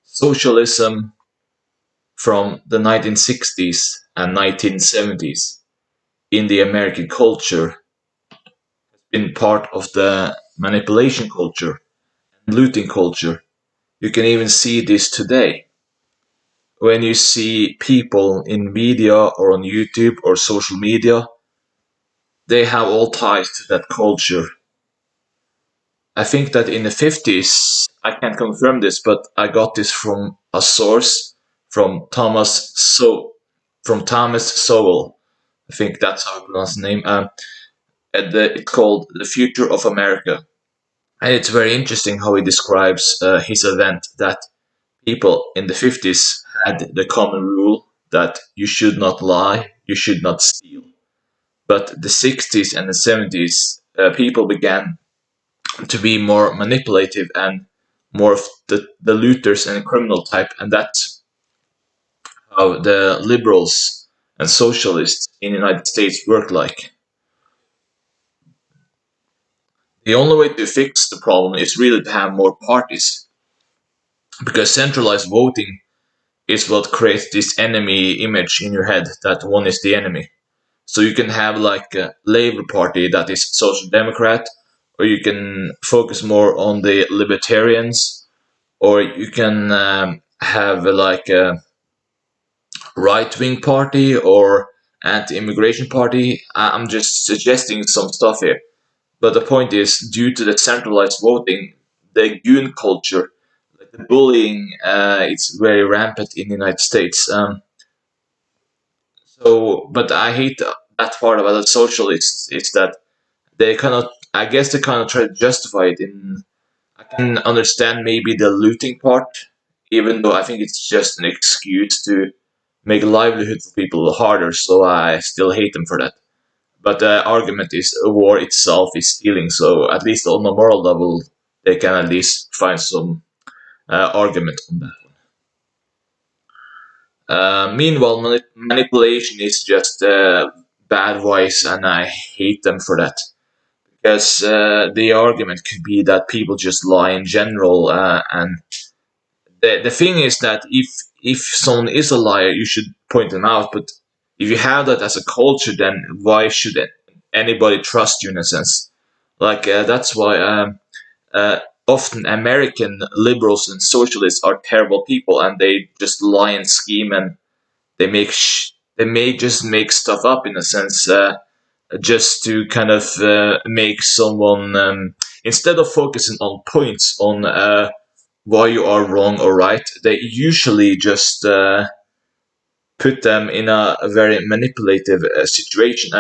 Socialism from the 1960s and 1970s in the American culture been part of the manipulation culture and looting culture. You can even see this today when you see people in media or on YouTube or social media. They have all ties to that culture. I think that in the 50s, I can't confirm this, but I got this from a source from Thomas Sowell. I think that's how I pronounce the name. It's called "The Future of America," and it's very interesting how he describes his event that people in the 50s had the common rule that you should not lie, you should not steal. But the 60s and the 70s, people began to be more manipulative and more of the looters and criminal type, and that's how the liberals and socialists in the United States work like. The only way to fix the problem is really to have more parties, because centralized voting is what creates this enemy image in your head that one is the enemy. So you can have like a Labour Party that is social democrat, or you can focus more on the libertarians, or you can have like a right wing party or anti immigration party. I'm just suggesting some stuff here. But the point is, due to the centralized voting, the goon culture, like the bullying, it's very rampant in the United States. But I hate that part about the socialists is that they cannot. I guess they kind of try to justify it in. I can understand maybe the looting part, even though I think it's just an excuse to make livelihood for people harder. So I still hate them for that. But the argument is war itself is stealing. So at least on a moral level, they can at least find some argument on that. Meanwhile, manipulation is just bad voice, and I hate them for that. Because the argument could be that people just lie in general, and the thing is that if someone is a liar, you should point them out. But if you have that as a culture, then why should anybody trust you in a sense? Like that's why uh, often American liberals and socialists are terrible people, and they just lie and scheme, and they may just make stuff up in a sense, just to kind of make someone instead of focusing on points on why you are wrong or right, they usually just put them in a very manipulative situation.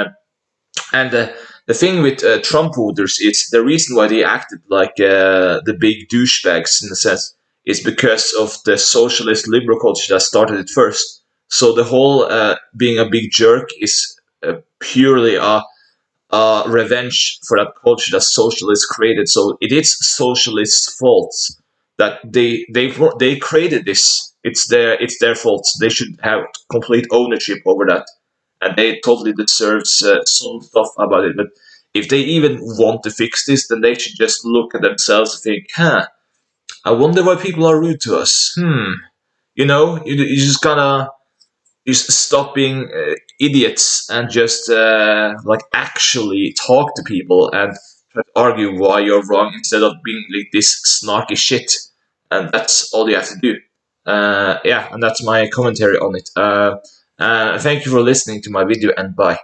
And the thing with Trump voters is the reason why they acted like the big douchebags in a sense is because of the socialist liberal culture that started it first. So the whole being a big jerk is purely a revenge for that culture that socialists created. So it is socialists' fault that they created this. It's their fault. They should have complete ownership over that, and they totally deserves some stuff about it. But if they even want to fix this, then they should just look at themselves and think, "Huh, I wonder why people are rude to us." You just gotta just stop being idiots and just like actually talk to people and try to argue why you're wrong instead of being like this snarky shit. And that's all you have to do. Yeah, and that's my commentary on it. Thank you for listening to my video, and bye.